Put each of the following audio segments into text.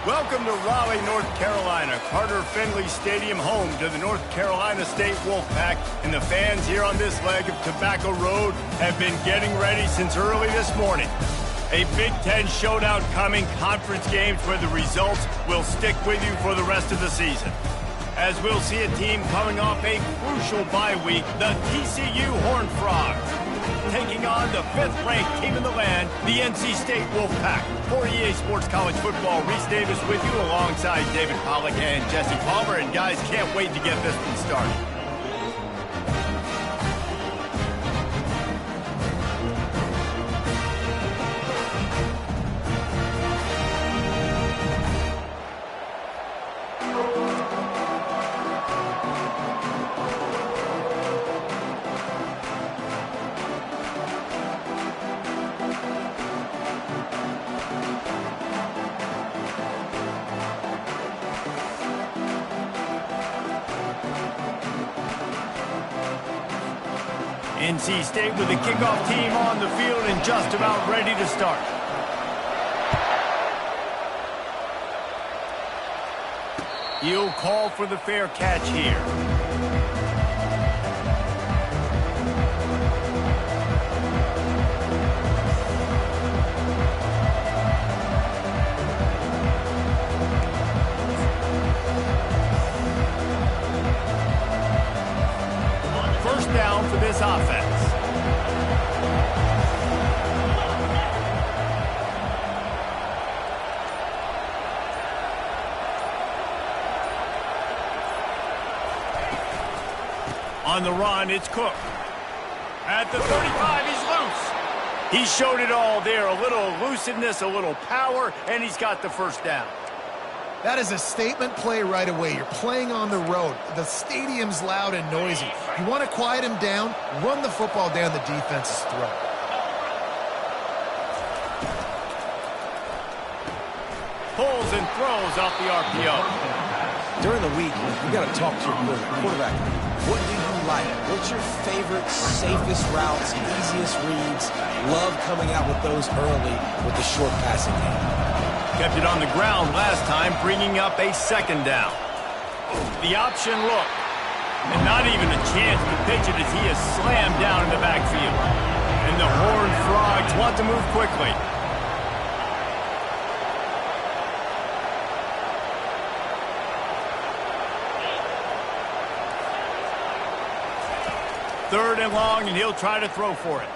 Welcome to Raleigh, North Carolina, Carter Finley Stadium, home to the North Carolina State Wolfpack, and the fans here on this leg of Tobacco Road have been getting ready since early this morning. A Big Ten showdown coming, conference games where the results will stick with you for the rest of the season. As we'll see a team coming off a crucial bye week, the TCU Horned Frogs, taking on the fifth-ranked team in the land, the NC State Wolfpack. For EA Sports College Football, Reese Davis with you alongside David Pollack and Jesse Palmer. And guys, can't wait to get this one started. NC State with the kickoff team on the field and just about ready to start. He'll call for the fair catch here. First down for this offense. On the run, it's Cook. At the 35, he's loose. He showed it all there. A little elusiveness, a little power, and he's got the first down. That is a statement play right away. You're playing on the road. The stadium's loud and noisy. You want to quiet him down, run the football down the defense's throat. Pulls and throws off the RPO. During the week, you got to talk to your quarterback. What do you like? What's your favorite, safest routes, easiest reads? Love coming out with those early with the short passing game. Kept it on the ground last time, bringing up a second down. The option look. And not even a chance to pitch it as he is slammed down in the backfield. And the Horned Frogs want to move quickly. Third and long, and he'll try to throw for it.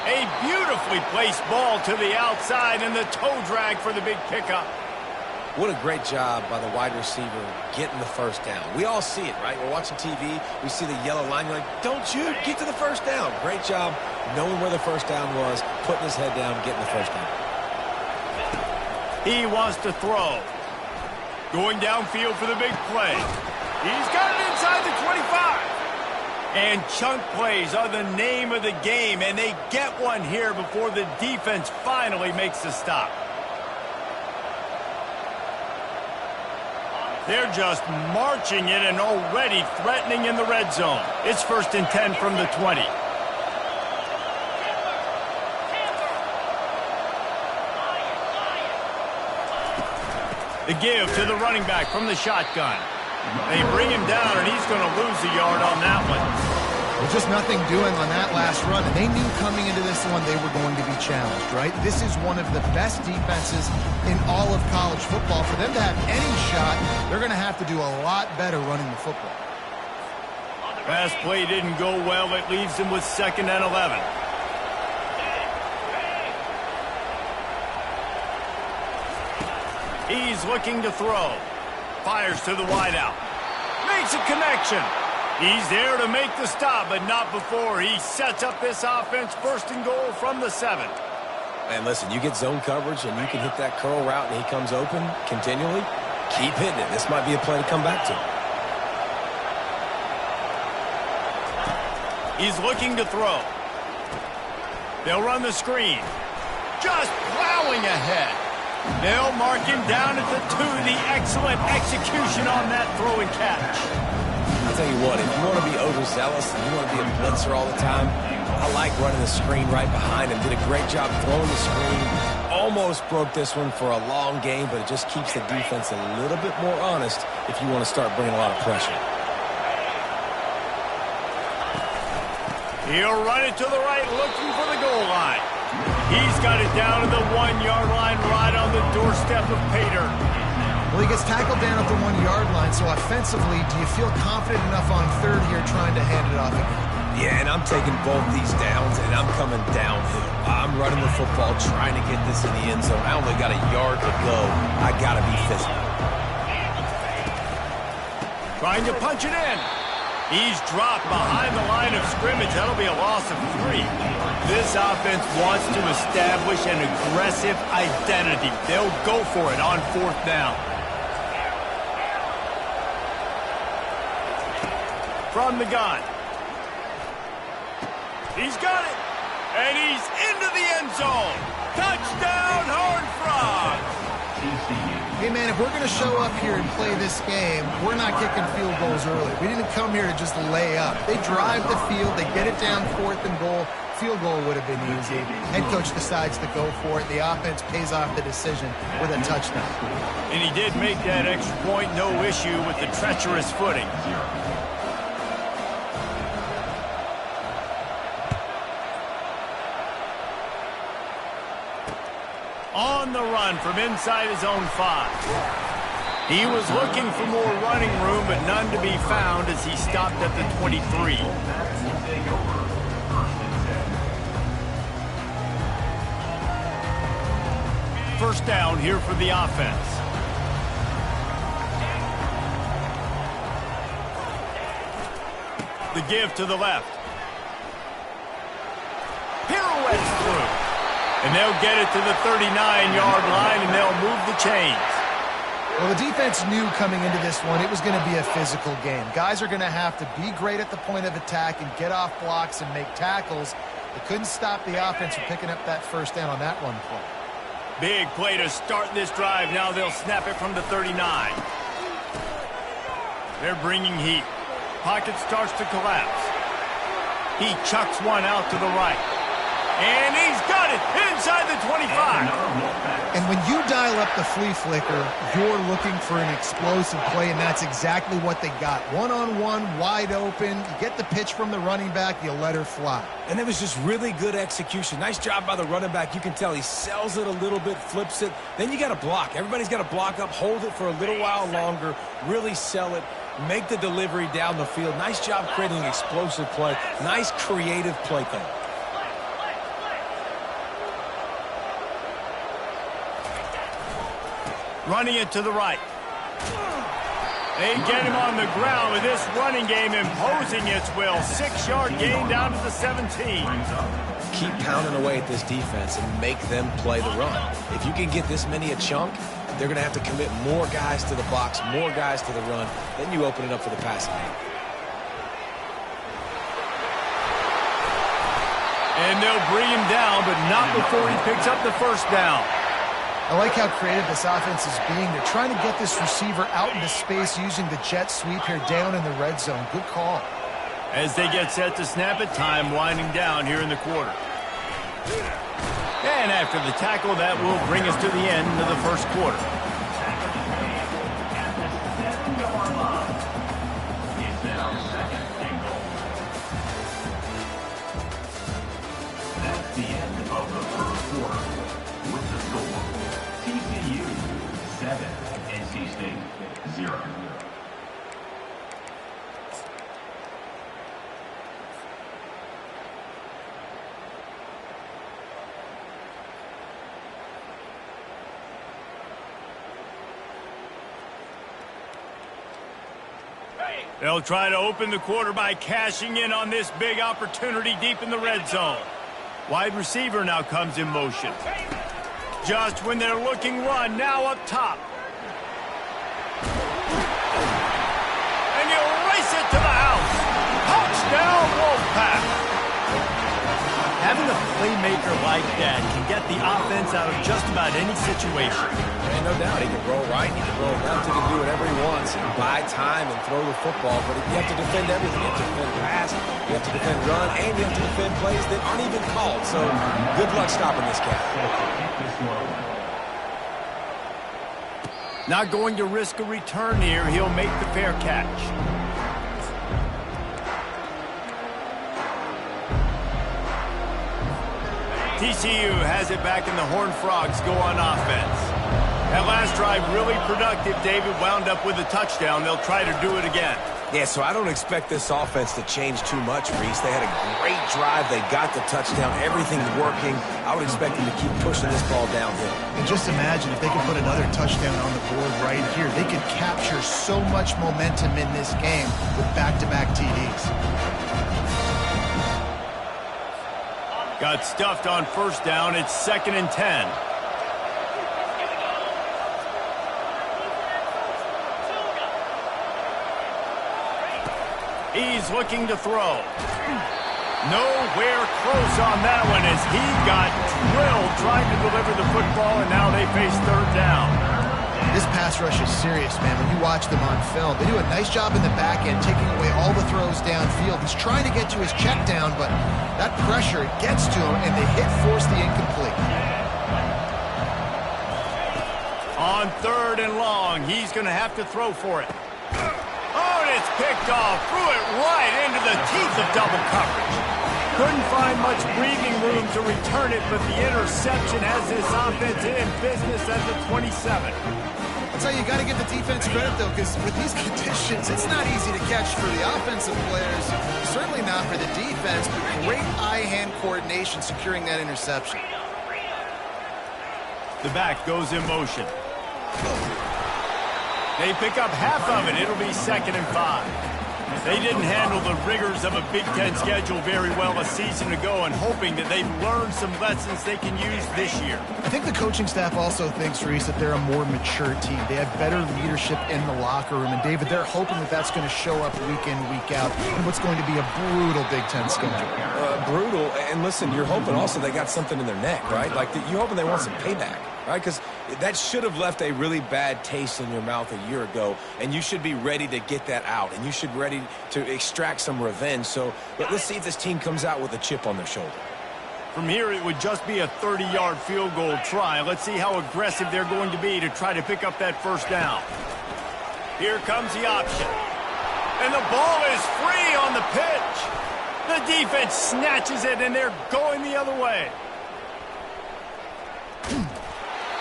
A beautifully placed ball to the outside, and the toe drag for the big pickup. What a great job by the wide receiver getting the first down. We all see it, right? We're watching TV. We see the yellow line. You're like, don't shoot. Get to the first down. Great job knowing where the first down was, putting his head down, getting the first down. He wants to throw. Going downfield for the big play. He's got it inside the 25. And chunk plays are the name of the game, and they get one here before the defense finally makes the stop. They're just marching it and already threatening in the red zone. It's 1st and 10 from the 20. The give to the running back from the shotgun. They bring him down, and he's going to lose a yard on that one. Well, just nothing doing on that last run, and they knew coming into this one they were going to be challenged, right? This is one of the best defenses in all of college football. For them to have any shot, they're going to have to do a lot better running the football. Pass play didn't go well. It leaves him with 2nd and 11. He's looking to throw. Fires to the wideout. Makes a connection. He's there to make the stop, but not before he sets up this offense 1st and goal from the 7. And listen, you get zone coverage and you can hit that curl route and he comes open continually. Keep hitting it. This might be a play to come back to. He's looking to throw. They'll run the screen. Just plowing ahead. They'll mark him down at the 2. The excellent execution on that throw and catch. I'll tell you what, if you want to be overzealous and you want to be a blitzer all the time, I like running the screen right behind him. Did a great job throwing the screen. Almost broke this one for a long game, but it just keeps the defense a little bit more honest if you want to start bringing a lot of pressure. He'll run it to the right, looking for the goal line. He's got it down to the 1-yard line, right on the doorstep of Pater. Well, he gets tackled down at the 1-yard line, so offensively, do you feel confident enough on 3rd here trying to hand it off again? Yeah, and I'm taking both these downs, and I'm coming downhill. I'm running the football, trying to get this in the end zone. I only got a yard to go. I got to be physical. Trying to punch it in. He's dropped behind the line of scrimmage. That'll be a loss of 3. This offense wants to establish an aggressive identity. They'll go for it on 4th down. From the gun. He's got it. And he's into the end zone. Touchdown, Horned Frogs. Hey, man, if we're going to show up here and play this game, we're not kicking field goals early. We didn't come here to just lay up. They drive the field. They get it down 4th and goal. Field goal would have been easy. Head coach decides to go for it. The offense pays off the decision with a touchdown. And he did make that extra point. No issue with the treacherous footing. On the run from inside his own 5. He was looking for more running room, but none to be found as he stopped at the 23. First down here for the offense. The give to the left. Pirouettes through. And they'll get it to the 39-yard line, and they'll move the chains. Well, the defense knew coming into this one it was going to be a physical game. Guys are going to have to be great at the point of attack and get off blocks and make tackles. They couldn't stop the offense from picking up that 1st down on that run play. Big play to start this drive. Now they'll snap it from the 39. They're bringing heat. Pocket starts to collapse. He chucks one out to the right. And he's got it inside the 25. And when you dial up the flea flicker, you're looking for an explosive play, and that's exactly what they got. One-on-one, wide open. You get the pitch from the running back, you let her fly. And it was just really good execution. Nice job by the running back. You can tell he sells it a little bit, flips it. Then you got to block. Everybody's got to block up, hold it for a little while longer, really sell it, make the delivery down the field. Nice job creating an explosive play. Nice creative play call. Running it to the right. They get him on the ground with this running game imposing its will. 6-yard gain down to the 17. Keep pounding away at this defense and make them play the run. If you can get this many a chunk, they're going to have to commit more guys to the box, more guys to the run. Then you open it up for the passing game. And they'll bring him down, but not before he picks up the 1st down. I like how creative this offense is being. They're trying to get this receiver out into space using the jet sweep here down in the red zone. Good call. As they get set to snap it, time winding down here in the quarter. And after the tackle, that will bring us to the end of the 1st quarter. They'll try to open the quarter by cashing in on this big opportunity deep in the red zone. Wide receiver now comes in motion. Just when they're looking run, now up top. And he'll race it to the house. Touchdown, Wolfpack. Having a playmaker like that can get the offense out of just about any situation. And no doubt, he can roll right, he can roll left, he can do whatever he wants and buy time and throw the football. But you have to defend everything. You have to defend pass, you have to defend run, and you have to defend plays that aren't even called. So good luck stopping this guy. Not going to risk a return here. He'll make the fair catch. TCU has it back, and the Horned Frogs go on offense. That last drive really productive. David wound up with a touchdown. They'll try to do it again. Yeah, so I don't expect this offense to change too much, Reese. They had a great drive. They got the touchdown. Everything's working. I would expect them to keep pushing this ball downhill. And just imagine if they could put another touchdown on the board right here. They could capture so much momentum in this game with back-to-back TDs. Got stuffed on first down. It's 2nd and 10. He's looking to throw. Nowhere close on that one as he got drilled trying to deliver the football, and now they face 3rd down. This pass rush is serious, man. When you watch them on film, they do a nice job in the back end, taking away all the throws downfield. He's trying to get to his check down, but that pressure, it gets to him, and the hit forced the incomplete. On 3rd and long, he's going to have to throw for it. Oh, and it's picked off. Threw it right into the teeth of double coverage. Couldn't find much breathing room to return it, but the interception has this offense in business at the 27. I'll tell you, you got to give the defense credit, though, because with these conditions, it's not easy to catch for the offensive players. Certainly not for the defense, but great eye-hand coordination securing that interception. The back goes in motion. They pick up half of it. It'll be 2nd and 5. They didn't handle the rigors of a Big Ten schedule very well a season ago, and hoping that they've learned some lessons they can use this year. I think the coaching staff also thinks, Reese, that they're a more mature team. They have better leadership in the locker room. And, David, they're hoping that that's going to show up week in, week out in what's going to be a brutal Big Ten schedule. Brutal. And, listen, you're hoping also they got something in their neck, right? Like, you're hoping they want some payback, right? Because that should have left a really bad taste in your mouth a year ago, and you should be ready to get that out, and you should be ready to extract some revenge. So let's see if this team comes out with a chip on their shoulder. From here, it would just be a 30-yard field goal try. Let's see how aggressive they're going to be to try to pick up that first down. Here comes the option. And the ball is free on the pitch. The defense snatches it, and they're going the other way.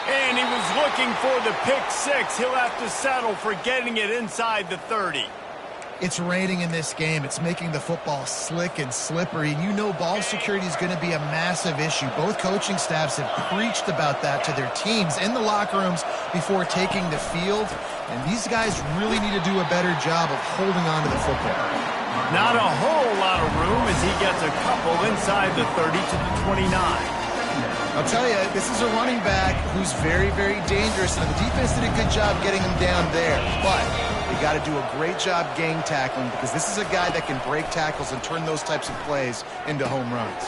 And he was looking for the pick six. He'll have to settle for getting it inside the 30. It's raining in this game. It's making the football slick and slippery. And you know ball security is going to be a massive issue. Both coaching staffs have preached about that to their teams in the locker rooms before taking the field. And these guys really need to do a better job of holding on to the football. Not a whole lot of room as he gets a couple inside the 30 to the 29. I'll tell you, this is a running back who's very, very dangerous, and the defense did a good job getting him down there. But they got to do a great job gang tackling because this is a guy that can break tackles and turn those types of plays into home runs.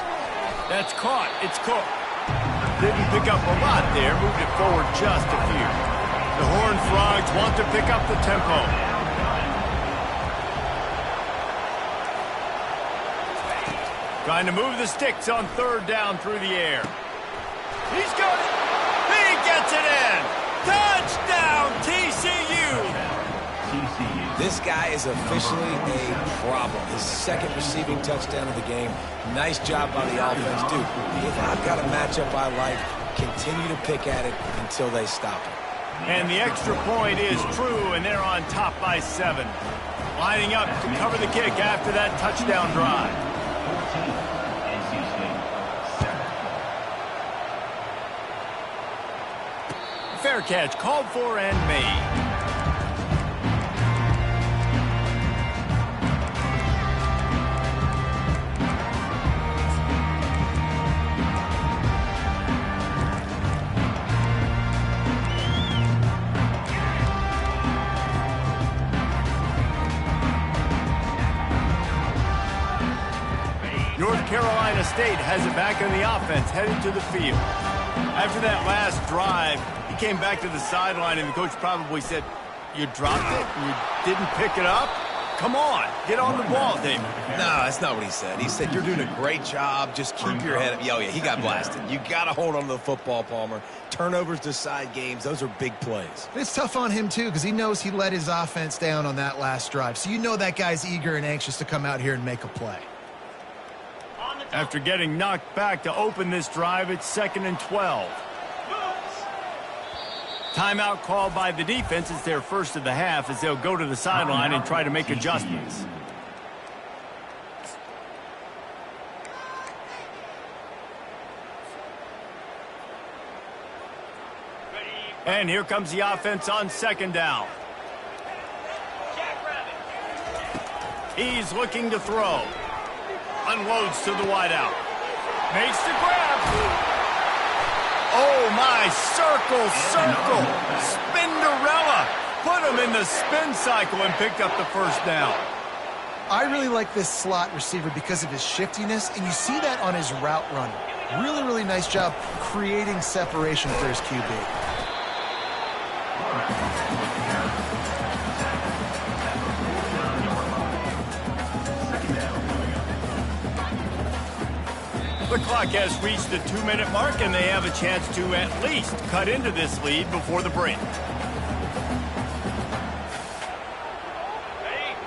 That's caught. It's Cook. Didn't pick up a lot there. Moved it forward just a few. The Horned Frogs want to pick up the tempo. Trying to move the sticks on third down through the air. He's got it. He gets it in. Touchdown, TCU. This guy is officially a problem. His second receiving touchdown of the game. Nice job by the offense. Dude, if I've got a matchup I like, continue to pick at it until they stop it. And the extra point is true, and they're on top by 7. Lining up to cover the kick after that touchdown drive. Fair catch called for and made. State has it back on the offense, headed to the field. After that last drive, he came back to the sideline, and the coach probably said, "You dropped it and you didn't pick it up? Come on, get on the ball, David." No, that's not what he said. He said, "You're doing a great job. Just keep your head up." Oh, yeah, he got blasted. You got to hold on to the football, Palmer. Turnovers decide games. Those are big plays. It's tough on him, too, because he knows he let his offense down on that last drive. So you know that guy's eager and anxious to come out here and make a play. After getting knocked back to open this drive, it's 2nd and 12. Timeout called by the defense. It's their first of the half as they'll go to the sideline and try to make adjustments. And here comes the offense on 2nd down. He's looking to throw. Unloads to the wideout. Makes the grab. Oh, my, circle, Spinderella. Put him in the spin cycle and picked up the first down. I really like this slot receiver because of his shiftiness, and you see that on his route running. Really, really nice job creating separation for his QB. The clock has reached the 2-minute mark, and they have a chance to at least cut into this lead before the break.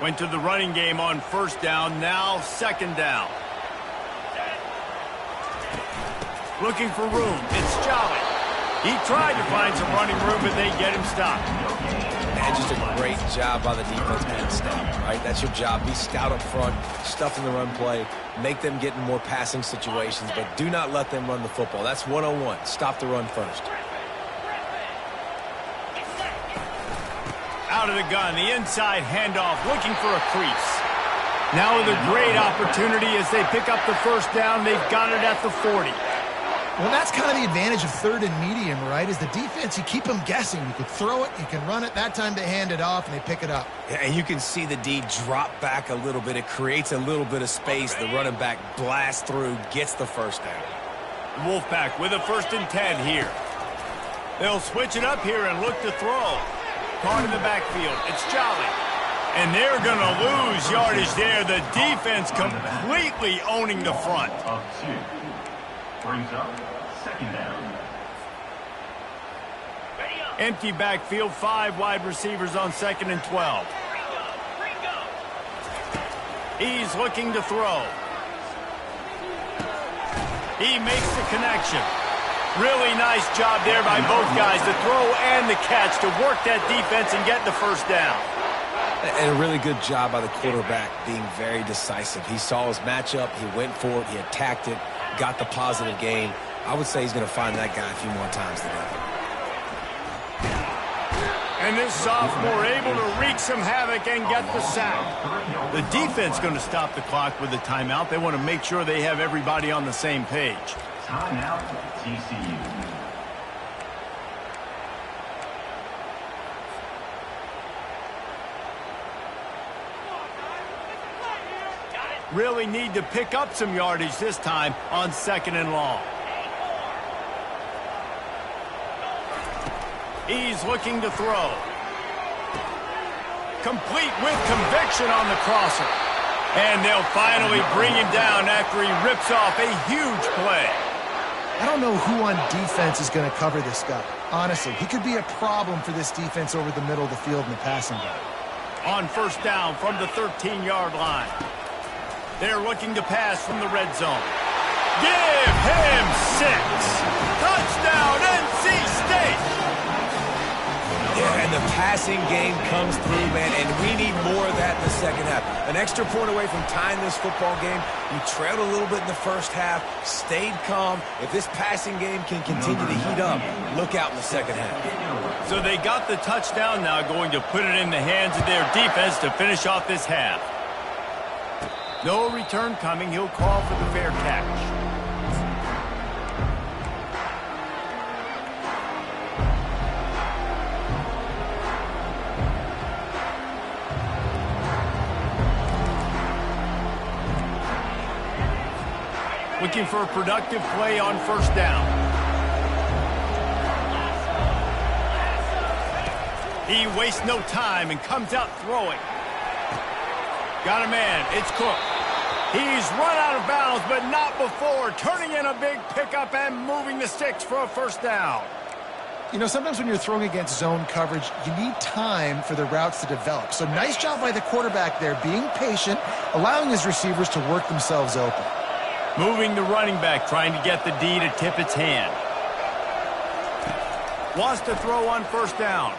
Went to the running game on 1st down, now 2nd down. Looking for room, it's Jolly. He tried to find some running room, but they get him stopped. And just a great job by the defense being stout, right? That's your job. Be stout up front, stuff in the run play, make them get in more passing situations, but do not let them run the football. That's 101. Stop the run first. Out of the gun, the inside handoff, looking for a crease. Now with a great opportunity as they pick up the first down. They've got it at the 40. Well, that's kind of the advantage of 3rd and medium, right? Is the defense, you keep them guessing. You can throw it, you can run it. That time they hand it off, and they pick it up. Yeah, and you can see the D drop back a little bit. It creates a little bit of space. The running back blasts through, gets the first down. Wolfpack with a 1st and 10 here. They'll switch it up here and look to throw. Caught in the backfield. It's Jolly. And they're going to lose yardage there. The defense completely owning the front. Brings up 2nd down. Empty backfield, 5 wide receivers on 2nd and 12. He's looking to throw. He makes the connection. Really nice job there by both guys, the throw and the catch, to work that defense and get the first down. And a really good job by the quarterback being very decisive. He saw his matchup, he went for it, he attacked it, got the positive gain. I would say he's going to find that guy a few more times today. And this sophomore able to wreak some havoc and get the sack. The defense going to stop the clock with a timeout. They want to make sure they have everybody on the same page. Timeout, TCU. Really need to pick up some yardage this time on 2nd and long. He's looking to throw. Complete with conviction on the crosser. And they'll finally bring him down after he rips off a huge play. I don't know who on defense is going to cover this guy. Honestly, he could be a problem for this defense over the middle of the field in the passing game. On 1st down from the 13-yard line. They're looking to pass from the red zone. Give him 6. Touchdown, NC State. Yeah, and the passing game comes through, man, and we need more of that in the second half. An extra point away from tying this football game. You trailed a little bit in the first half, stayed calm. If this passing game can continue to heat up, look out in the second half. So they got the touchdown now, going to put it in the hands of their defense to finish off this half. No return coming. He'll call for the fair catch. With looking for a productive play on first down. He wastes no time and comes out throwing. Got a man. It's Cook. He's run out of bounds, but not before turning in a big pickup and moving the sticks for a first down. You know, sometimes when you're throwing against zone coverage, you need time for the routes to develop. So nice job by the quarterback there, being patient, allowing his receivers to work themselves open. Moving the running back, trying to get the D to tip its hand. Wants to throw on first down.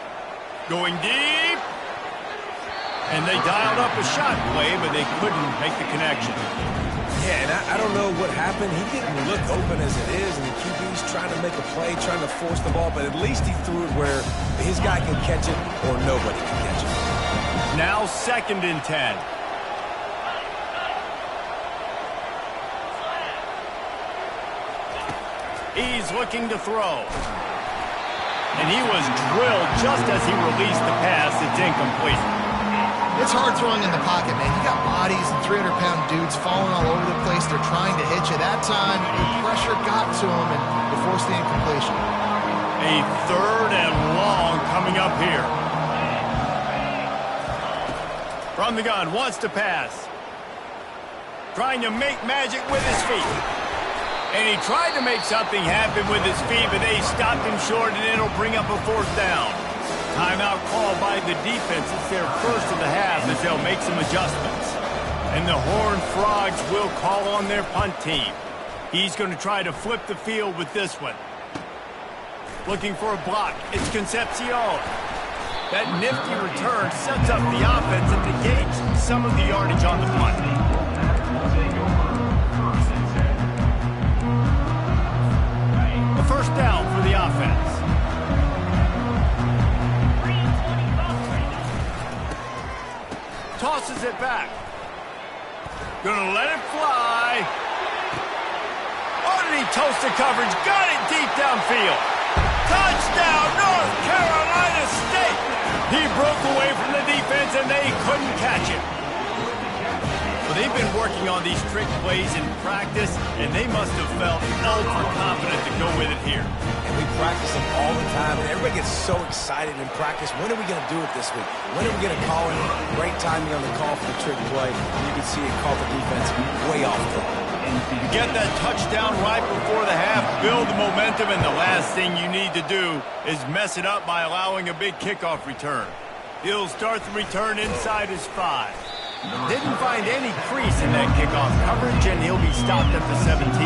Going deep. And they dialed up a shot play, but they couldn't make the connection. Yeah, and I don't know what happened. He didn't look open as it is, and the QB's trying to make a play, trying to force the ball, but at least he threw it where his guy can catch it or nobody can catch it. Now 2nd and 10. He's looking to throw. And he was drilled just as he released the pass. It's incomplete. It's hard throwing in the pocket, man. You got bodies and 300-pound dudes falling all over the place. They're trying to hit you. That time, the pressure got to him, and they forced the incompletion. A 3rd and long coming up here. From the gun, wants to pass. Trying to make magic with his feet. And he tried to make something happen with his feet, but they stopped him short, and it'll bring up a 4th down. Timeout called by the defense. It's their first of the half as they'll make some adjustments. And the Horned Frogs will call on their punt team. He's going to try to flip the field with this one. Looking for a block. It's Concepcion. That nifty return sets up the offense and negates some of the yardage on the punt. A first down for the offense. Tosses it back. Gonna let it fly. Oh, did he toast the coverage? Got it deep downfield. Touchdown, North Carolina State. He broke away from the defense and they couldn't catch it. Well, they've been working on these trick plays in practice, and they must have felt ultra confident to go with it here. And we practice them all the time, and everybody gets so excited in practice. When are we going to do it this week? When are we going to call it? Great timing on the call for the trick play. You can see it caught the defense way off guard. Get that touchdown right before the half, build the momentum, and the last thing you need to do is mess it up by allowing a big kickoff return. He'll start the return inside his 5. Didn't find any crease in that kickoff coverage, and he'll be stopped at the 17.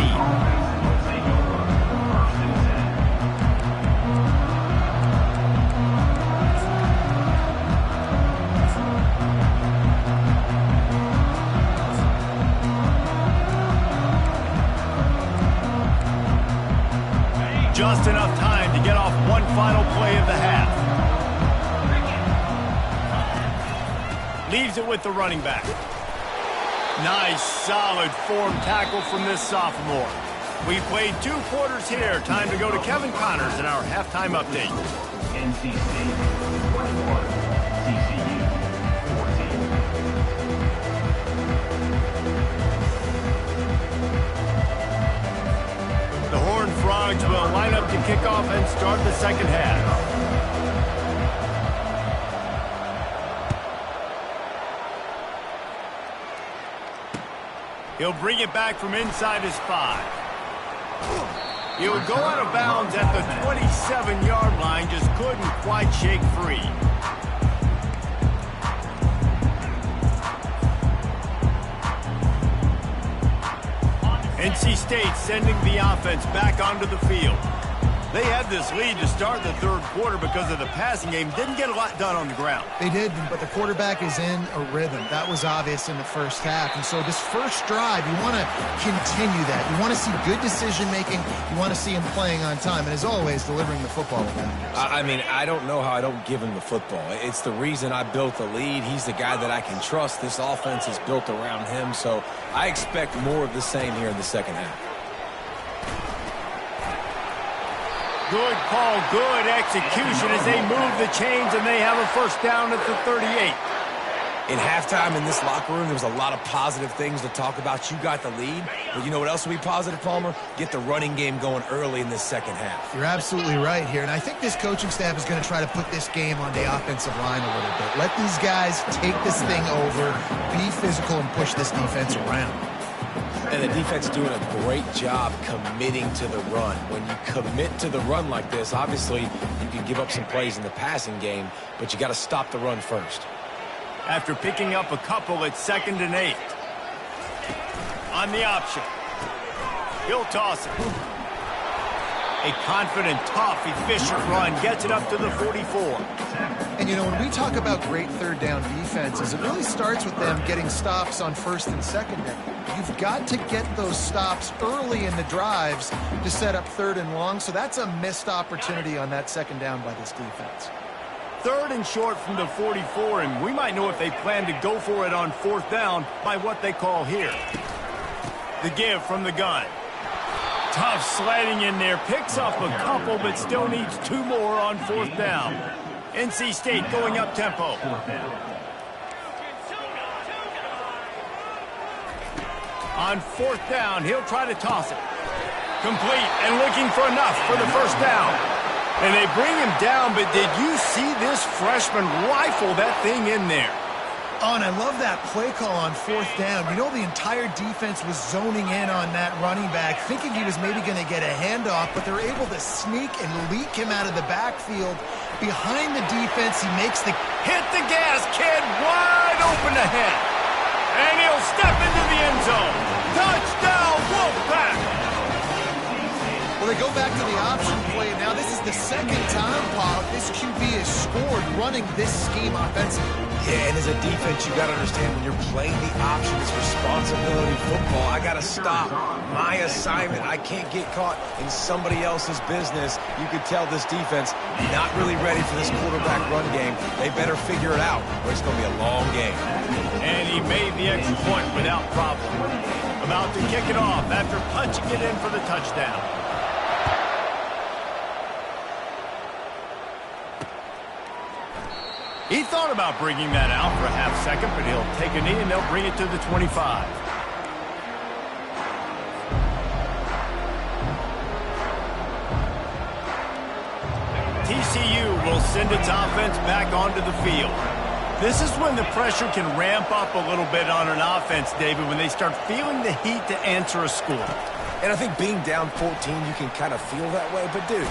Just enough time to get off one final play of the half. Leaves it with the running back. Nice, solid form tackle from this sophomore. We played 2 quarters here. Time to go to Kevin Connors in our halftime update. NC State 21, TCU 14. The Horned Frogs will line up to kick off and start the second half. He'll bring it back from inside his 5. He'll go out of bounds at the 27-yard line, just couldn't quite shake free. NC State sending the offense back onto the field. They had this lead to start the 3rd quarter because of the passing game. Didn't get a lot done on the ground. They did, but the quarterback is in a rhythm. That was obvious in the first half. And so this first drive, you want to continue that. You want to see good decision-making. You want to see him playing on time. And as always, delivering the football. I mean, I don't know how I don't give him the football. It's the reason I built the lead. He's the guy that I can trust. This offense is built around him. So I expect more of the same here in the second half. Good call, good execution as they move the chains, and they have a first down at the 38. In halftime in this locker room, there was a lot of positive things to talk about. You got the lead, but you know what else will be positive, Palmer? Get the running game going early in this second half. You're absolutely right here, and I think this coaching staff is going to try to put this game on the offensive line a little bit. Let these guys take this thing over, be physical, and push this defense around. And the defense is doing a great job committing to the run. When you commit to the run like this, obviously you can give up some plays in the passing game, but you got to stop the run first. After picking up a couple at 2nd and 8. On the option. He'll toss it. A confident, tough, efficient run gets it up to the 44. And, you know, when we talk about great third down defenses, it really starts with them getting stops on 1st and 2nd down. You've got to get those stops early in the drives to set up 3rd and long, so that's a missed opportunity on that 2nd down by this defense. 3rd and short from the 44, and we might know if they plan to go for it on 4th down by what they call here. The give from the gun. Tough sledding in there, picks up a couple, but still needs 2 more on 4th down. NC State going up tempo. On 4th down, he'll try to toss it. Complete and looking for enough for the 1st down. And they bring him down, but did you see this freshman rifle that thing in there? Oh, and I love that play call on 4th down. You know, the entire defense was zoning in on that running back, thinking he was maybe going to get a handoff, but they're able to sneak and leak him out of the backfield. Behind the defense, he makes the... Hit the gas, kid, wide open ahead. And he'll step into the end zone. Touchdown, Wolfpack! Well, they go back to the option play. Now this is the 2nd time, Paul, this QB has scored running this scheme offensively. Yeah, and as a defense, you got to understand when you're playing the option, it's responsibility football. I got to stop my assignment. I can't get caught in somebody else's business. You could tell this defense not really ready for this quarterback run game. They better figure it out, or it's going to be a long game. And he made the extra point without problem. About to kick it off after punching it in for the touchdown. He thought about bringing that out for a half second, but he'll take a knee and they'll bring it to the 25. TCU will send its offense back onto the field. This is when the pressure can ramp up a little bit on an offense, David, when they start feeling the heat to answer a score. And I think being down 14, you can kind of feel that way. But, dude,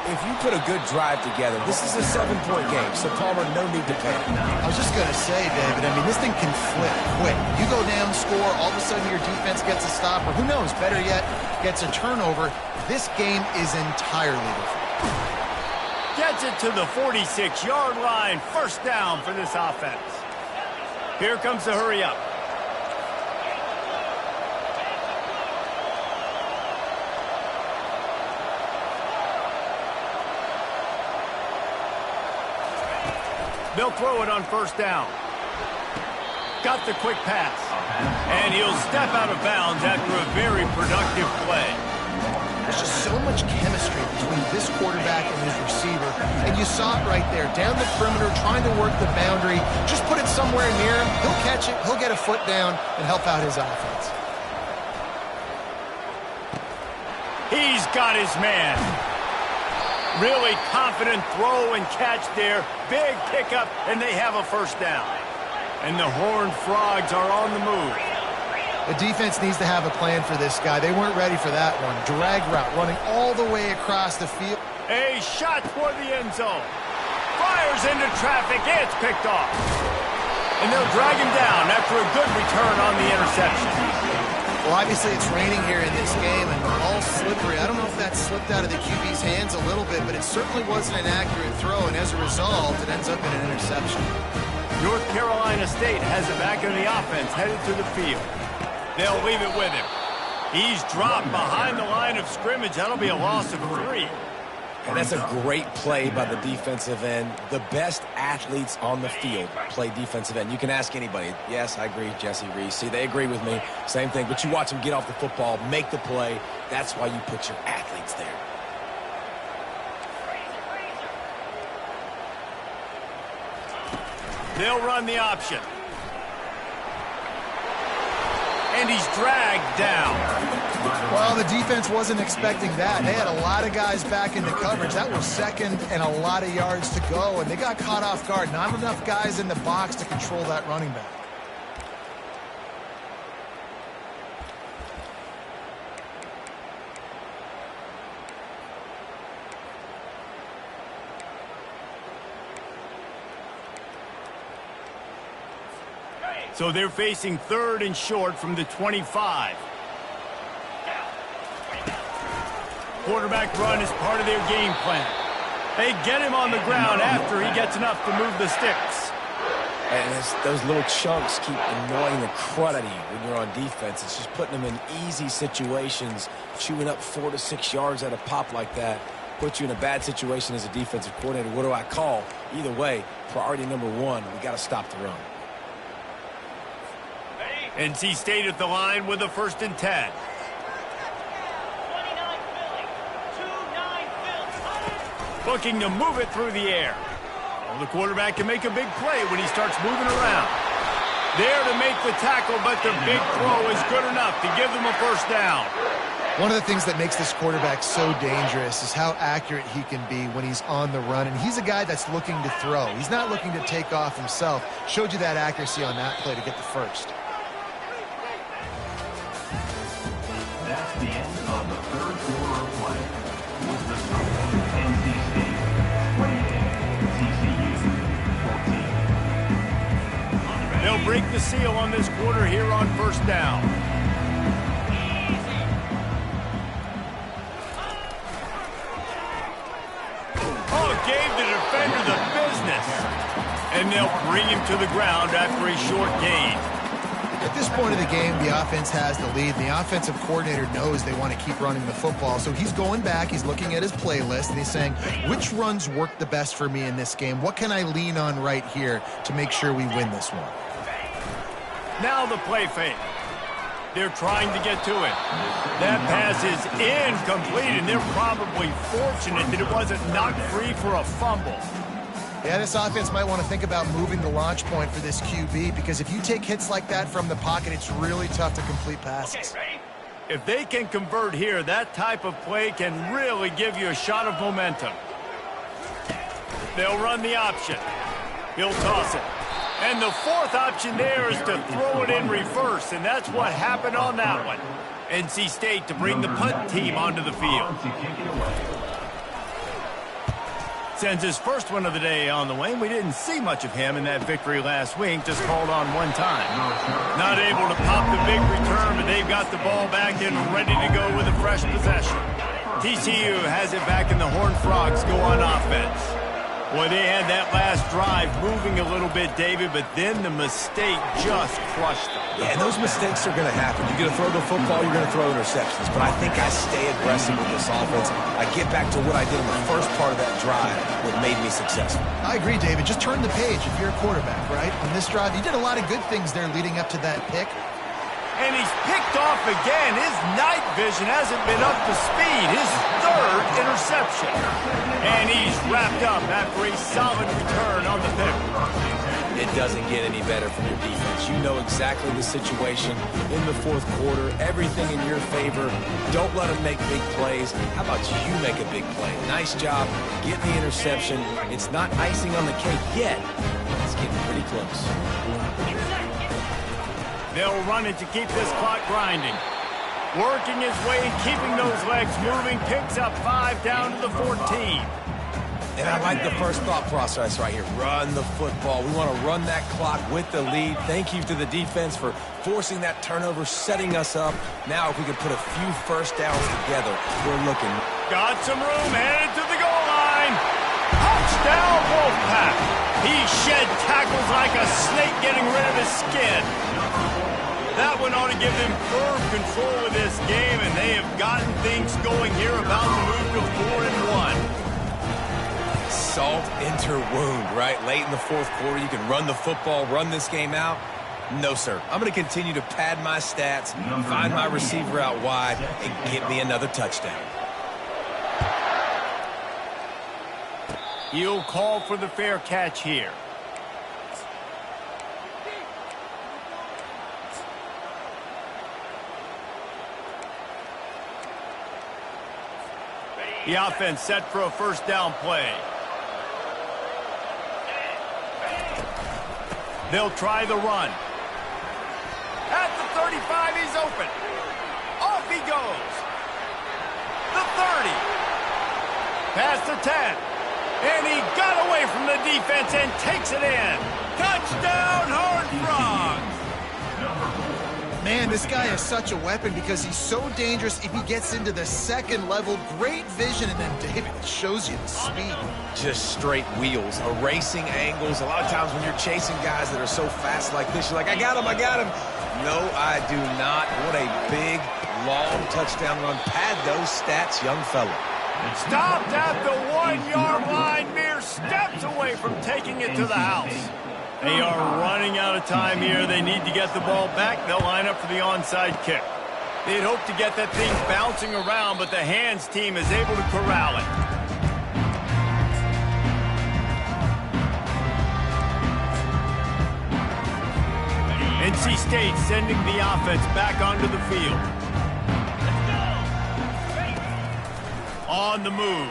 if you put a good drive together, this is a 7-point game. So, Palmer, no need to panic. I was just going to say, David, I mean, this thing can flip quick. You go down, score, all of a sudden your defense gets a stop, or who knows, better yet, gets a turnover. This game is entirely different. Gets it to the 46-yard line. 1st down for this offense. Here comes the hurry up. They'll throw it on 1st down. Got the quick pass. And he'll step out of bounds after a very productive play. There's just so much chemistry between this quarterback and his receiver. And you saw it right there. Down the perimeter, trying to work the boundary. Just put it somewhere near him. He'll catch it. He'll get a foot down and help out his offense. He's got his man. Really confident throw and catch there. Big pickup, and they have a 1st down. And the Horned Frogs are on the move. The defense needs to have a plan for this guy. They weren't ready for that one. Drag route, running all the way across the field. A shot toward the end zone. Fires into traffic. It's picked off. And they'll drag him down after a good return on the interception. Well, obviously it's raining here in this game and all slippery. I don't know if that slipped out of the QB's hands a little bit, but it certainly wasn't an accurate throw, and as a result, it ends up in an interception. North Carolina State has it back in the offense, headed to the field. They'll leave it with him. He's dropped behind the line of scrimmage. That'll be a loss of 3. And that's a great play by the defensive end. The best athletes on the field play defensive end. You can ask anybody. Yes, I agree, Jesse Reese. See, they agree with me. Same thing. But you watch them get off the football, make the play. That's why you put your athletes there. They'll run the option. And he's dragged down. Well, the defense wasn't expecting that. They had a lot of guys back into coverage. That was second and a lot of yards to go, and they got caught off guard. Not enough guys in the box to control that running back. So they're facing 3rd and short from the 25. Quarterback run is part of their game plan. They get him on the ground after he gets enough to move the sticks. And those little chunks keep annoying the crud out of you when you're on defense. It's just putting them in easy situations, chewing up 4 to 6 yards at a pop like that. Puts you in a bad situation as a defensive coordinator. What do I call? Either way, priority number 1, we got to stop the run. NC State at the line with a 1st and 10. Looking to move it through the air. Well, the quarterback can make a big play when he starts moving around. There to make the tackle, but the big throw is good enough to give them a 1st down. One of the things that makes this quarterback so dangerous is how accurate he can be when he's on the run. And he's a guy that's looking to throw. He's not looking to take off himself. Showed you that accuracy on that play to get the 1st. That's the end of the 3rd quarter of play. With the score, NC State 28, TCU 14. They'll break the seal on this quarter here on 1st down. Oh, gave the defender the business. And they'll bring him to the ground after a short gain. At this point of the game, the offense has the lead. The offensive coordinator knows they want to keep running the football. So he's going back, he's looking at his playlist, and he's saying, which runs work the best for me in this game? What can I lean on right here to make sure we win this one? Now the play fake. They're trying to get to it. That pass is incomplete, and they're probably fortunate that it wasn't knocked free for a fumble. Yeah, this offense might want to think about moving the launch point for this QB, because if you take hits like that from the pocket, it's really tough to complete passes. If they can convert here, that type of play can really give you a shot of momentum. They'll run the option. He'll toss it. And the 4th option there is to throw it in reverse, and that's what happened on that one. NC State to bring the punt team onto the field. Sends his 1st one of the day on the way. We didn't see much of him in that victory last week, just called on one time. Not able to pop the big return, but they've got the ball back and ready to go with a fresh possession. TCU has it back, and the Horned Frogs go on offense. Boy, they had that last drive moving a little bit, David, but then the mistake just crushed them. Yeah, and those mistakes are going to happen. You're going to throw the football, you're going to throw interceptions. But I think I stay aggressive with this offense. I get back to what I did in the first part of that drive, what made me successful. I agree, David. Just turn the page if you're a quarterback, right? On this drive, you did a lot of good things there leading up to that pick. And he's picked off again. His night vision hasn't been up to speed. His 3rd interception. And he's wrapped up after a solid return on the pick. It doesn't get any better from your defense. You know exactly the situation in the 4th quarter. Everything in your favor. Don't let them make big plays. How about you make a big play? Nice job getting the interception. It's not icing on the cake yet. It's getting pretty close. They'll run it to keep this clock grinding. Working his way, keeping those legs moving, picks up 5 down to the 14. And I like the first thought process right here. Run the football. We want to run that clock with the lead. Thank you to the defense for forcing that turnover, setting us up. Now if we can put a few 1st downs together, we're looking. Got some room, headed to the goal line. Touchdown, Wolfpack. He shed tackles like a snake getting rid of his skin. That one ought to give them firm control of this game, and they have gotten things going here, about to move to 4-1. Salt into wound, right? Late in the 4th quarter, you can run the football, run this game out. No, sir. I'm going to continue to pad my stats, find my receiver out wide, and get me another touchdown. He'll call for the fair catch here. The offense set for a first down play. They'll try the run. At the 35, he's open. Off he goes. The 30. Past the 10. And he got away from the defense and takes it in. Touchdown, Horned Frogs! Man, this guy is such a weapon because he's so dangerous if he gets into the second level. Great vision, and then David shows you the speed. Just straight wheels, erasing angles. A lot of times when you're chasing guys that are so fast like this, you're like, I got him, I got him. No, I do not. What a big, long touchdown run. Pad those stats, young fella. Stopped at the 1-yard line, mere steps away from taking it to the house. They are running out of time here. They need to get the ball back. They'll line up for the onside kick. They'd hope to get that thing bouncing around, but the hands team is able to corral it. NC State sending the offense back onto the field. On the move.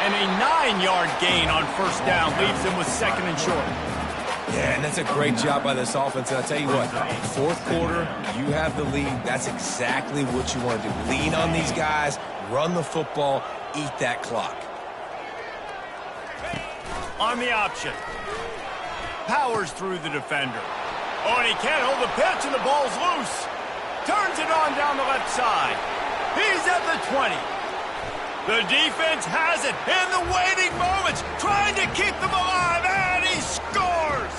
And a 9-yard gain on first down leaves them with second and short. Yeah, and that's a great job by this offense. And I'll tell you what, fourth quarter, you have the lead. That's exactly what you want to do. Lean on these guys, run the football, eat that clock. On the option. Powers through the defender. Oh, and he can't hold the pitch, and the ball's loose. Turns it on down the left side. He's at the 20. The defense has it in the waiting moments, trying to keep them alive, and he scores!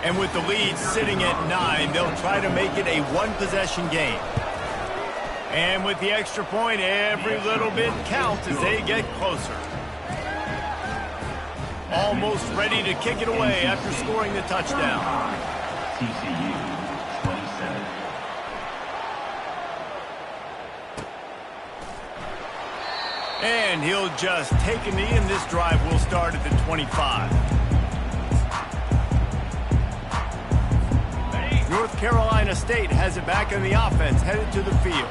And with the lead sitting at 9, they'll try to make it a one-possession game. And with the extra point, every little bit counts as they get closer. Almost ready to kick it away after scoring the touchdown. TCU 27. And he'll just take a knee, and this drive will start at the 25. North Carolina State has it back in the offense, headed to the field.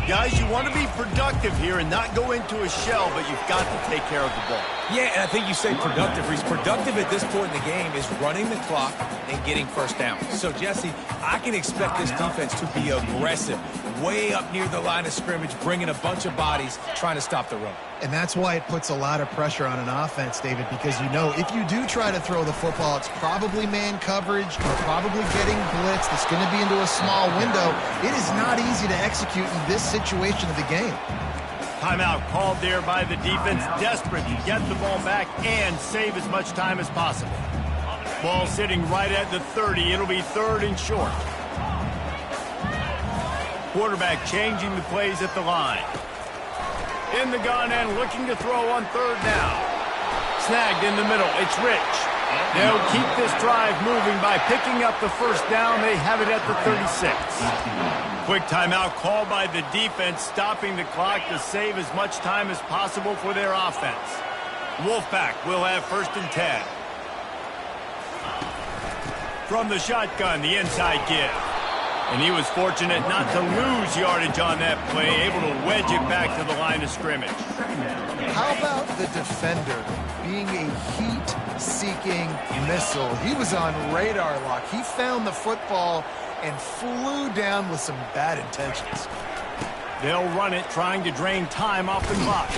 Guys, you want to be productive here and not go into a shell, but you've got to take care of the ball. Yeah, and I think you say productive. He's productive at this point in the game is running the clock and getting first down. So, Jesse, I can expect this defense to be aggressive, way up near the line of scrimmage, bringing a bunch of bodies, trying to stop the run. And that's why it puts a lot of pressure on an offense, David, because you know if you do try to throw the football, it's probably man coverage or probably getting blitzed. It's going to be into a small window. It is not easy to execute in this situation of the game. Timeout called there by the defense, desperate to get the ball back and save as much time as possible. Ball sitting right at the 30. It'll be third and short. Quarterback changing the plays at the line. In the gun and looking to throw on third down. Snagged in the middle. It's Rich. They'll keep this drive moving by picking up the first down. They have it at the 36. Quick timeout called by the defense, stopping the clock to save as much time as possible for their offense. Wolfpack will have first and 10. From the shotgun, the inside give. And he was fortunate not to lose yardage on that play, able to wedge it back to the line of scrimmage. How about the defender being a heat-seeking missile? He was on radar lock. He found the football and flew down with some bad intentions. They'll run it, trying to drain time off the clock.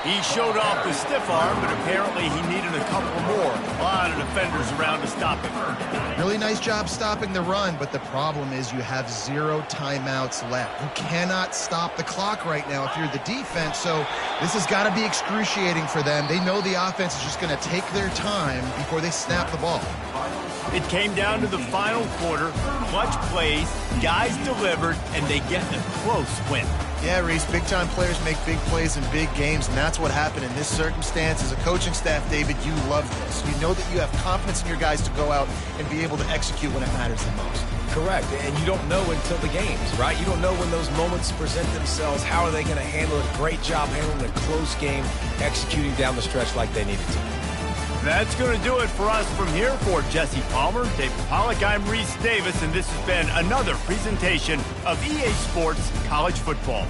He showed off the stiff arm, but apparently he needed a couple more. A lot of defenders around to stop him. Really nice job stopping the run, but the problem is you have 0 timeouts left. You cannot stop the clock right now if you're the defense, so this has got to be excruciating for them. They know the offense is just going to take their time before they snap the ball. It came down to the final quarter, clutch plays, guys delivered, and they get a close win. Yeah, Reese, big-time players make big plays in big games, and that's what happened in this circumstance. As a coaching staff, David, you love this. You know that you have confidence in your guys to go out and be able to execute when it matters the most. Correct, and you don't know until the games, right? You don't know when those moments present themselves. How are they going to handle it? Great job handling a close game, executing down the stretch like they needed to. That's going to do it for us from here. For Jesse Palmer, David Pollack, I'm Reese Davis, and this has been another presentation of EA Sports College Football.